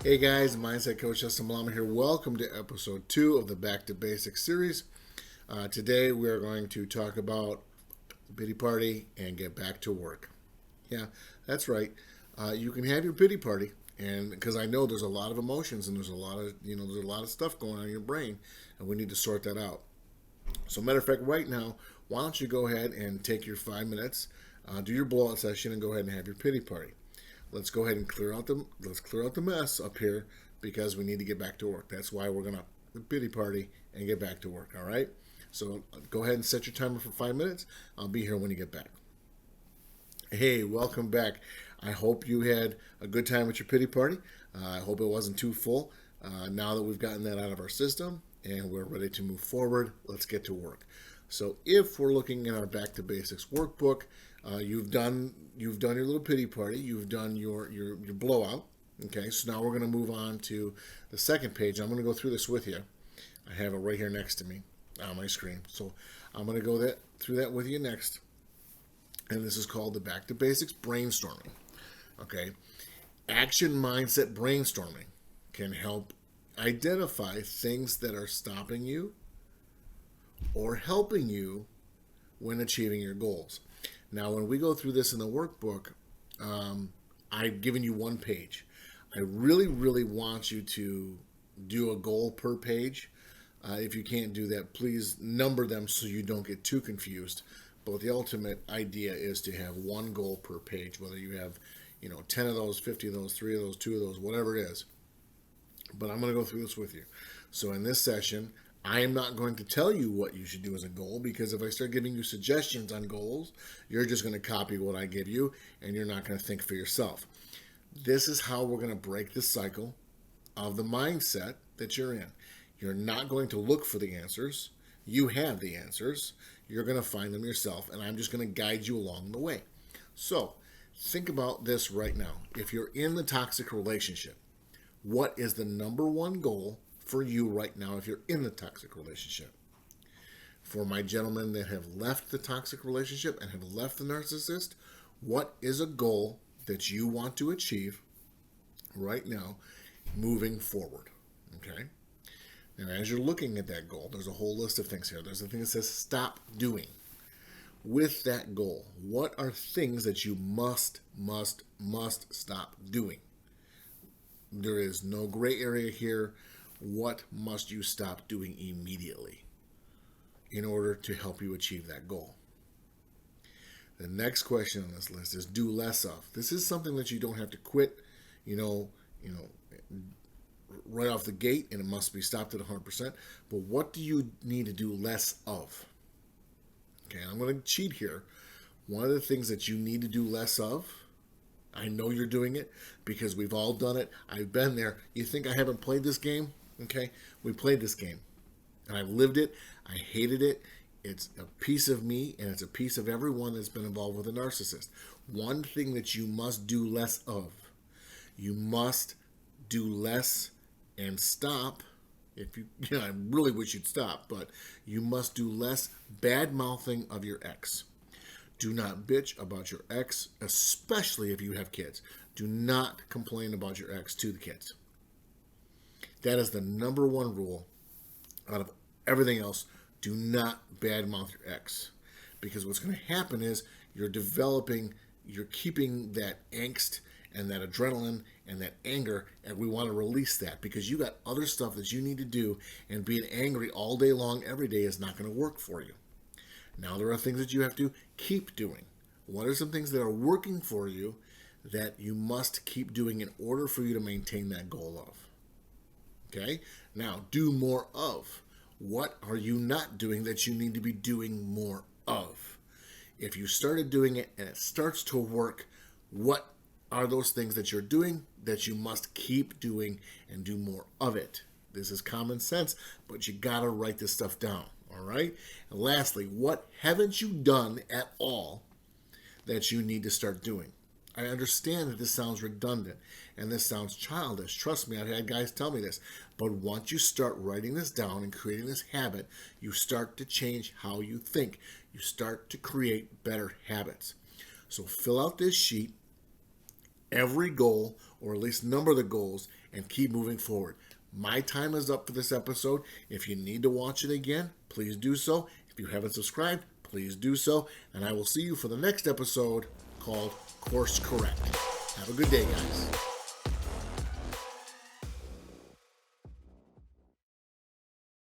Hey guys, Mindset Coach Justin Malama here. Welcome to episode 2 of the Back to Basics series. Today we are going to talk about pity party and get back to work. Yeah, that's right. You can have your pity party, and because I know there's a lot of emotions and there's a lot of there's a lot of stuff going on in your brain, and we need to sort that out. So, matter of fact, right now, why don't you go ahead and take your 5 minutes, do your blowout session, and go ahead and have your pity party. Let's go ahead and clear out the mess up here because we need to get back to work. That's why we're gonna pity party and get back to work. All right. So go ahead and set your timer for 5 minutes. I'll be here when you get back. Hey, welcome back. I hope you had a good time at your pity party. I hope it wasn't too full. Now that we've gotten that out of our system and we're ready to move forward, let's get to work. So if we're looking at our Back to Basics workbook, you've done your little pity party, you've done your blowout. Okay, so now we're going to move on to the second page. I'm going to go through this with you. I have it right here next to me on my screen. So I'm going to go through that with you next. And this is called the Back to Basics brainstorming. Okay, action mindset brainstorming can help identify things that are stopping you or helping you when achieving your goals. Now, when we go through this in the workbook, I've given you one page. I really, really want you to do a goal per page. If you can't do that, please number them so you don't get too confused. But the ultimate idea is to have one goal per page, whether you have, 10 of those, 50 of those, 3 of those, 2 of those, whatever it is. But I'm going to go through this with you. So in this session, I am not going to tell you what you should do as a goal, because if I start giving you suggestions on goals, you're just going to copy what I give you and you're not going to think for yourself. This is how we're going to break the cycle of the mindset that you're in. You're not going to look for the answers. You have the answers. You're going to find them yourself, and I'm just going to guide you along the way. So think about this right now. If you're in the toxic relationship, what is the number one goal for you right now if you're in the toxic relationship? For my gentlemen that have left the toxic relationship and have left the narcissist, what is a goal that you want to achieve right now moving forward? Okay? Now, as you're looking at that goal, there's a whole list of things here. There's a thing that says stop doing. With that goal, what are things that you must stop doing? There is no gray area here. What must you stop doing immediately in order to help you achieve that goal? The next question on this list is do less of. This is something that you don't have to quit, right off the gate, and it must be stopped at 100%. But what do you need to do less of? Okay, I'm going to cheat here. One of the things that you need to do less of, I know you're doing it because we've all done it. I've been there. You think I haven't played this game? Okay, we played this game, and I've lived it. I hated it. It's a piece of me, and it's a piece of everyone that's been involved with a narcissist. One thing that you must do less of. You must do less and stop. If you, I really wish you'd stop, but you must do less bad mouthing of your ex. Do not bitch about your ex, especially if you have kids. Do not complain about your ex to the kids. That is the number one rule out of everything else. Do not badmouth your ex. Because what's going to happen is you're keeping that angst and that adrenaline and that anger, and we want to release that because you got other stuff that you need to do, and being angry all day long every day is not going to work for you. Now there are things that you have to keep doing. What are some things that are working for you that you must keep doing in order for you to maintain that goal of? Okay? Now, do more of. What are you not doing that you need to be doing more of? If you started doing it and it starts to work, what are those things that you're doing that you must keep doing and do more of it? This is common sense, but you gotta write this stuff down, all right? And lastly, what haven't you done at all that you need to start doing? I understand that this sounds redundant and this sounds childish. Trust me, I've had guys tell me this. But once you start writing this down and creating this habit, you start to change how you think. You start to create better habits. So fill out this sheet every goal, or at least number the goals, and keep moving forward. My time is up for this episode. If you need to watch it again, please do so. If you haven't subscribed, please do so. And I will see you for the next episode called Course Correct. Have a good day, guys.